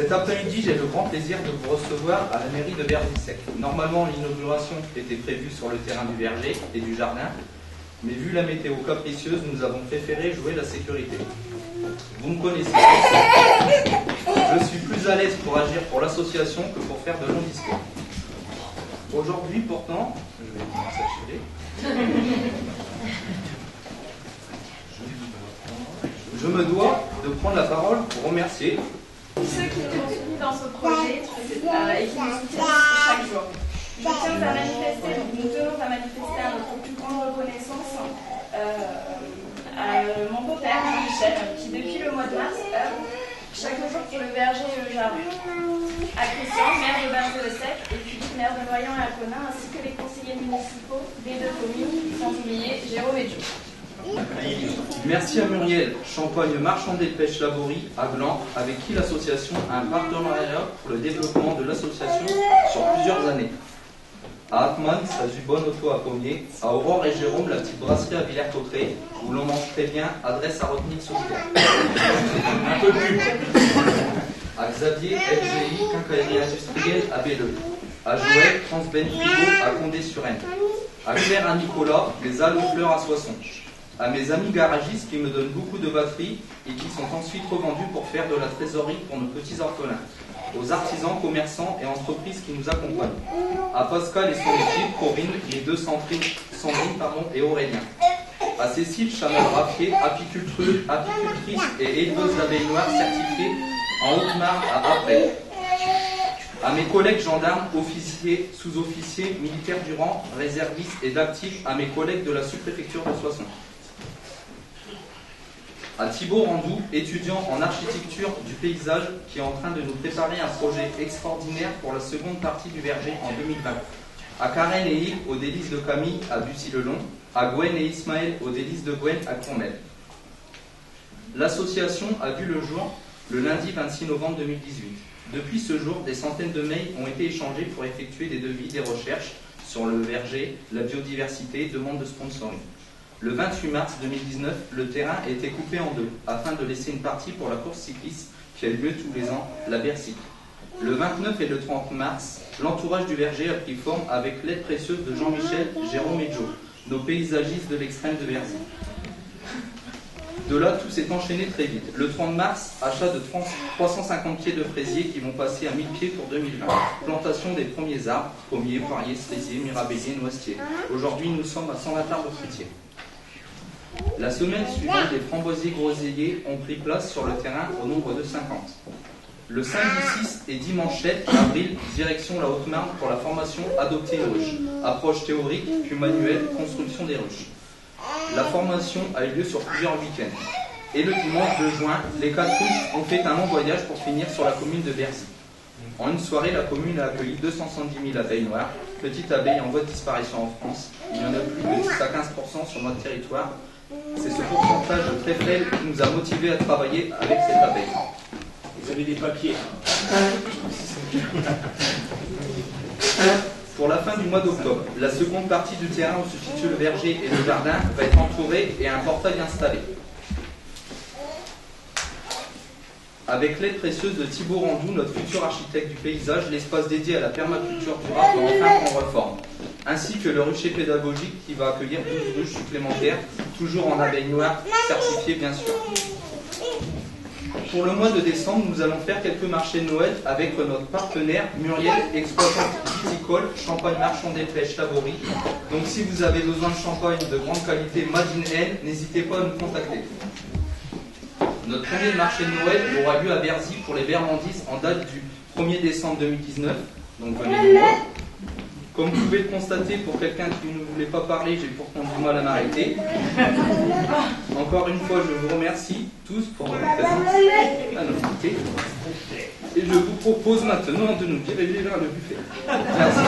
Cet après-midi, j'ai le grand plaisir de vous recevoir à la mairie de Berzy-Sec. Normalement, l'inauguration était prévue sur le terrain du verger et du jardin, mais vu la météo capricieuse, nous avons préféré jouer la sécurité. Vous me connaissez. Je suis plus à l'aise pour agir pour l'association que pour faire de longs discours. Aujourd'hui, pourtant, je vais commencer à chialer. Je me dois de prendre la parole pour remercier ceux qui nous ont suivis dans ce projet et qui nous soutiennent chaque jour. Nous tenons à manifester à notre plus grande reconnaissance à mon beau-père, Michel, qui depuis le mois de mars œuvre chaque jour pour le verger et le jardin. À Christian, maire de Berzy-Sec, et Philippe, maire de Noyant et Aconnin, ainsi que les conseillers municipaux des deux communes, sans oublier Jérôme et Joe. Merci à Muriel, Champagne marchand des pêches Laborie à Gland, avec qui l'association a un partenariat pour le développement de l'association sur plusieurs années. À Atman, sa Jubonne Auto à Pommier, à Aurore et Jérôme, la petite brasserie à Villers-Cotterêts, où l'on mange très bien, adresse à Rotnik-sur-Terre. Un peu plus. À Xavier, FGI, quincaillerie industrielle à Belleux. À Joël, Transben Frigo à Condé-sur-Aisne. À Claire, à Nicolas, les Halles aux fleurs à Soissons. À mes amis garagistes qui me donnent beaucoup de batteries et qui sont ensuite revendus pour faire de la trésorerie pour nos petits orphelins. Aux artisans, commerçants et entreprises qui nous accompagnent. À Pascal et son équipe, Corinne, les deux Sandrine et Aurélien. À Cécile Chanel-Raffier, apicultrice et éleveuse d'abeilles noires certifiée en Haute-Marne à April. À mes collègues gendarmes, officiers, sous-officiers, militaires du rang, réservistes et d'actifs, à mes collègues de la sous-préfecture de Soissons. À Thibaut Randou, étudiant en architecture du paysage, qui est en train de nous préparer un projet extraordinaire pour la seconde partie du verger en 2020. À Karen et Yves, aux délices de Camille, à Bussy-le-Long. À Gwen et Ismaël, aux délices de Gwen, à Courmel. L'association a vu le jour le lundi 26 novembre 2018. Depuis ce jour, des centaines de mails ont été échangés pour effectuer des devis, des recherches sur le verger, la biodiversité, demande de sponsoring. Le 28 mars 2019, le terrain a été coupé en deux, afin de laisser une partie pour la course cycliste qui a lieu tous les ans, la Bercy. Le 29 et le 30 mars, l'entourage du verger a pris forme avec l'aide précieuse de Jean-Michel, Jérôme et Joe, nos paysagistes de l'extrême de Berzy. De là, tout s'est enchaîné très vite. Le 30 mars, achat de 350 pieds de fraisiers qui vont passer à 1000 pieds pour 2020. Plantation des premiers arbres, pommiers, poiriers, cerisiers, mirabelliers, noisetiers. Aujourd'hui, nous sommes à 120 arbres fruitiers. La semaine suivante, les framboisiers groseilliers ont pris place sur le terrain au nombre de 50. Le samedi 6 et dimanche 7 avril, direction la Haute-Marne pour la formation Adopter une ruche. Approche théorique, puis manuelle, construction des ruches. La formation a eu lieu sur plusieurs week-ends. Et le dimanche 2 juin, les 4 ruches ont fait un long voyage pour finir sur la commune de Berzy. En une soirée, la commune a accueilli 270 000 abeilles noires, petites abeilles en voie de disparition en France. Il y en a plus de 10 à 15% sur notre territoire. C'est ce pourcentage très faible qui nous a motivés à travailler avec cette abeille. Vous avez des papiers. Pour la fin du mois d'octobre, la seconde partie du terrain où se situe le verger et le jardin va être entourée et un portail installé. Avec l'aide précieuse de Thibaut Randou, notre futur architecte du paysage, l'espace dédié à la permaculture durable va enfin prendre forme, ainsi que le rucher pédagogique qui va accueillir 12 ruches supplémentaires, toujours en abeilles noires, certifiées bien sûr. Pour le mois de décembre, nous allons faire quelques marchés de Noël avec notre partenaire Muriel, exploitante viticole, champagne marchand des pêches Laborie. Donc si vous avez besoin de champagne de grande qualité Made in N, n'hésitez pas à nous contacter. Notre premier marché de Noël aura lieu à Berzy pour les Berlandises en date du 1er décembre 2019. Donc venez nous voir. Comme vous pouvez le constater, pour quelqu'un qui ne voulait pas parler, j'ai pourtant du mal à m'arrêter. Encore une fois, je vous remercie tous pour votre présence à nos invités. Et je vous propose maintenant de nous diriger vers le buffet. Merci.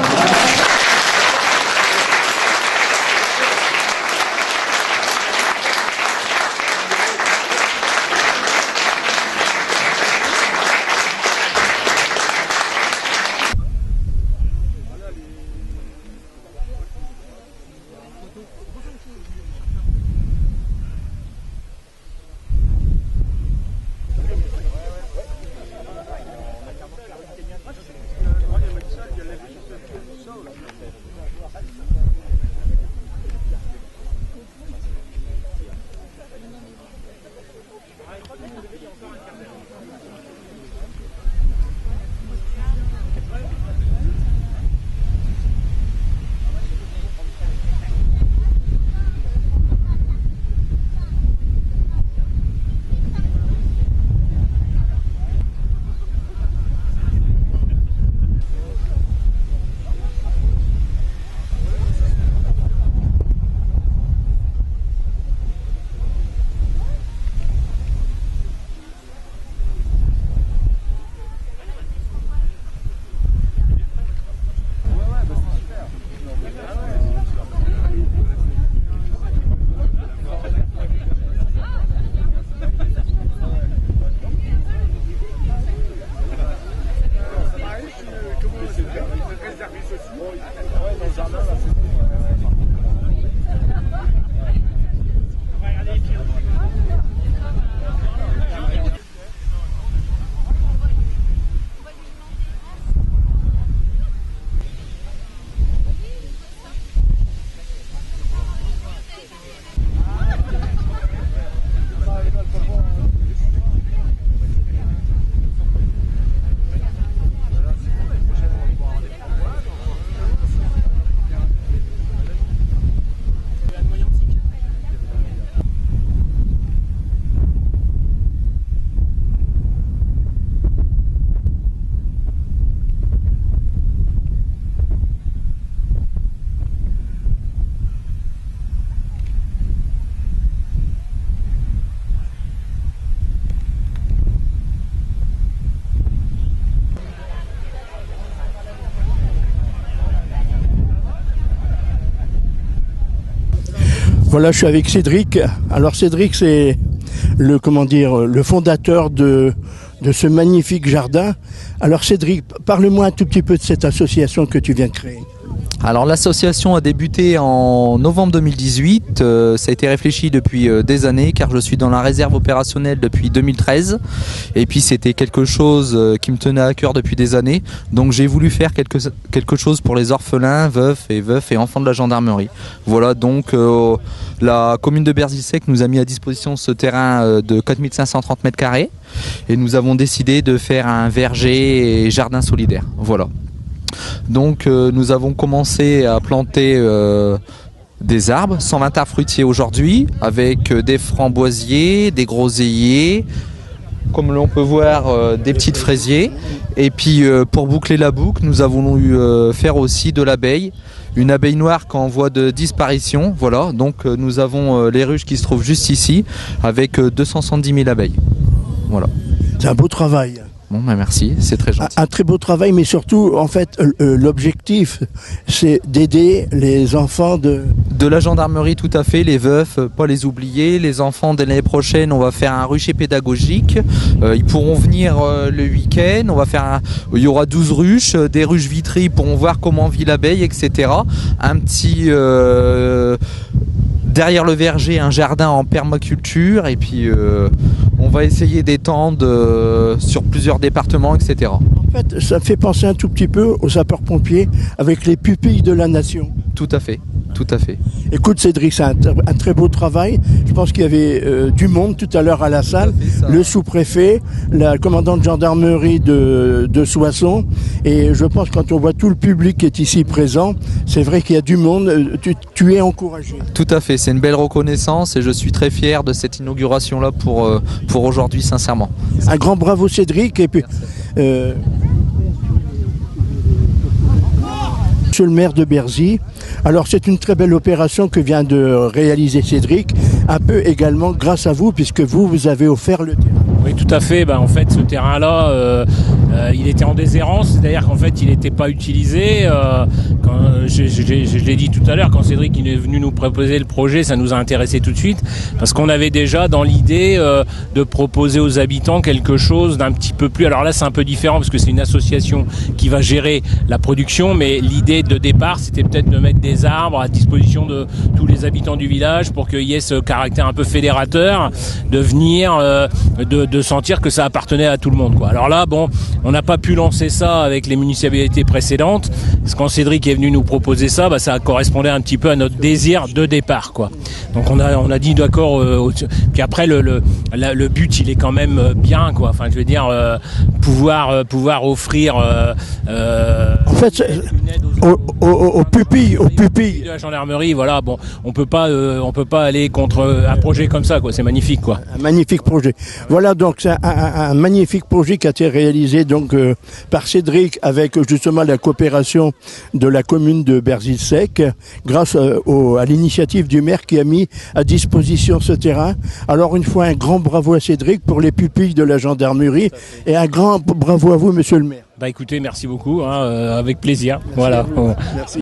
Voilà, je suis avec Cédric. Alors Cédric, c'est le fondateur de ce magnifique jardin. Alors Cédric, parle-moi un tout petit peu de cette association que tu viens de créer. Alors l'association a débuté en novembre 2018, ça a été réfléchi depuis des années car je suis dans la réserve opérationnelle depuis 2013 et puis c'était quelque chose qui me tenait à cœur depuis des années, donc j'ai voulu faire quelque chose pour les orphelins, veufs et enfants de la gendarmerie. Voilà, donc la commune de Berzilsec nous a mis à disposition ce terrain de 4530 m² et nous avons décidé de faire un verger et jardin solidaire. Voilà. Donc nous avons commencé à planter des arbres, 120 arbres fruitiers aujourd'hui, avec des framboisiers, des groseilliers, comme l'on peut voir des petites fraisiers. Et puis pour boucler la boucle, nous avons eu faire aussi de l'abeille, une abeille noire qu'en voie de disparition. Voilà, donc nous avons les ruches qui se trouvent juste ici, avec 270 000 abeilles. Voilà. C'est un beau travail. Bon, bah merci, c'est très gentil. Un très beau travail, mais surtout, en fait, l'objectif, c'est d'aider les enfants de la gendarmerie, tout à fait, les veufs, pas les oublier. Les enfants, dès l'année prochaine, on va faire un rucher pédagogique. Ils pourront venir le week-end. Il y aura 12 ruches, des ruches vitrées, ils pourront voir comment vit l'abeille, etc. Un petit... derrière le verger, un jardin en permaculture, et puis on va essayer d'étendre sur plusieurs départements, etc. En fait, ça me fait penser un tout petit peu aux sapeurs-pompiers avec les pupilles de la nation. Tout à fait, tout à fait. Écoute Cédric, c'est un très beau travail. Je pense qu'il y avait du monde tout à l'heure à la salle. Le sous-préfet, la commandante de gendarmerie de Soissons. Et je pense que quand on voit tout le public qui est ici présent, c'est vrai qu'il y a du monde. Tu es encouragé. Tout à fait, c'est une belle reconnaissance et je suis très fier de cette inauguration-là pour aujourd'hui, sincèrement. Un grand bravo Cédric. Et puis, Monsieur le maire de Berzy, alors c'est une très belle opération que vient de réaliser Cédric, un peu également grâce à vous, puisque vous avez offert le terrain. Oui, tout à fait. En fait, ce terrain-là, il était en déshérence, c'est-à-dire qu'en fait, il n'était pas utilisé. Je l'ai dit tout à l'heure, quand Cédric est venu nous proposer le projet, ça nous a intéressé tout de suite, parce qu'on avait déjà dans l'idée de proposer aux habitants quelque chose d'un petit peu plus... Alors là, c'est un peu différent, parce que c'est une association qui va gérer la production, mais l'idée de départ, c'était peut-être de mettre des arbres à disposition de tous les habitants du village pour qu'il y ait ce caractère un peu fédérateur, de venir, de sentir que ça appartenait à tout le monde, quoi. Alors là, bon, on n'a pas pu lancer ça avec les municipalités précédentes, parce que quand Cédric est venu nous proposer ça, ça correspondait un petit peu à notre désir de départ, quoi. Donc on a dit d'accord, puis après le but il est quand même bien, quoi. Enfin, je veux dire, pouvoir offrir en fait, aux pupilles de la gendarmerie, voilà. Bon, on peut pas aller contre un projet comme ça, quoi. C'est magnifique, quoi. Un magnifique projet. Voilà, donc c'est un magnifique projet qui a été réalisé donc par Cédric avec justement la coopération de la commune de Berzilsec, grâce à l'initiative du maire qui a mis à disposition ce terrain. Alors une fois un grand bravo à Cédric pour les pupilles de la gendarmerie et un grand bravo à vous, monsieur le maire. Écoutez, merci beaucoup, avec plaisir. Merci. Voilà. Merci.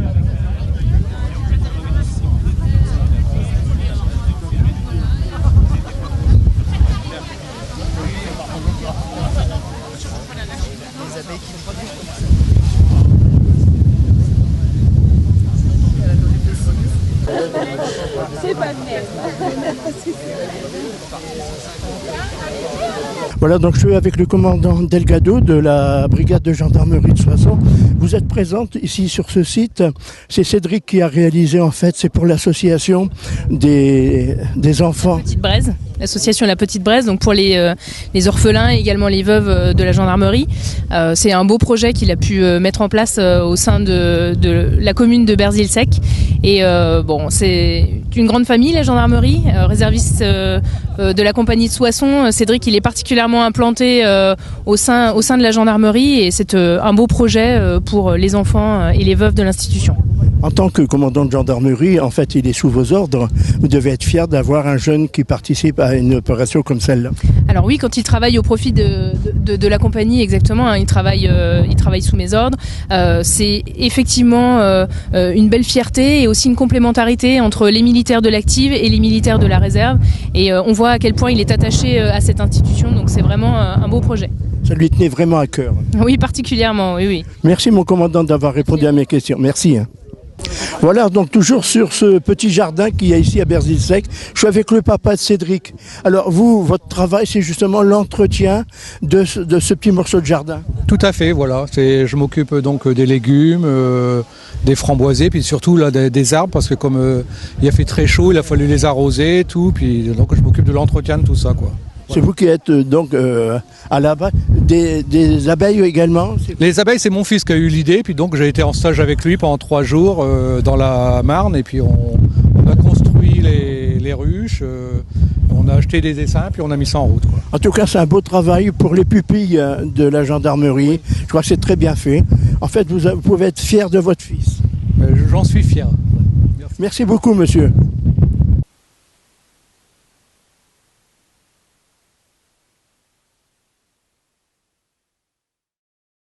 C'est pas le même. Voilà, donc je suis avec le commandant Delgado de la brigade de gendarmerie de Soissons. Vous êtes présente ici sur ce site. C'est Cédric qui a réalisé, en fait, c'est pour l'association des enfants. Petite Braise, l'association La Petite Braise, donc pour les orphelins et également les veuves de la gendarmerie. C'est un beau projet qu'il a pu mettre en place au sein de la commune de Berzilsec. Et c'est une grande famille, la gendarmerie, réserviste de la compagnie de Soissons. Cédric, il est particulièrement implanté au sein de la gendarmerie et c'est un beau projet pour les enfants et les veuves de l'institution. En tant que commandant de gendarmerie, en fait, il est sous vos ordres. Vous devez être fier d'avoir un jeune qui participe à une opération comme celle-là. Alors oui, quand il travaille au profit de la compagnie, exactement, hein, il travaille sous mes ordres. C'est effectivement une belle fierté et aussi une complémentarité entre les militaires de l'active et les militaires de la réserve. Et on voit à quel point il est attaché à cette institution, donc c'est vraiment un beau projet. Ça lui tenait vraiment à cœur. Oui, particulièrement, oui. Merci mon commandant d'avoir répondu à mes questions. Merci. Voilà, donc toujours sur ce petit jardin qu'il y a ici à Berzille-Sec. Je suis avec le papa de Cédric. Alors vous, votre travail, c'est justement l'entretien de ce petit morceau de jardin. Tout à fait, voilà. Je m'occupe donc des légumes, des framboisiers, puis surtout là, des arbres, parce que comme il a fait très chaud, il a fallu les arroser, tout. Puis donc je m'occupe de l'entretien de tout ça, quoi. C'est vous qui êtes donc à la base des abeilles également? Les abeilles, c'est mon fils qui a eu l'idée, puis donc j'ai été en stage avec lui pendant 3 jours dans la Marne, et puis on a construit les ruches, on a acheté des dessins, puis on a mis ça en route, quoi. En tout cas, c'est un beau travail pour les pupilles de la gendarmerie. Je crois que c'est très bien fait. En fait, vous pouvez être fier de votre fils. J'en suis fier. Merci beaucoup, monsieur.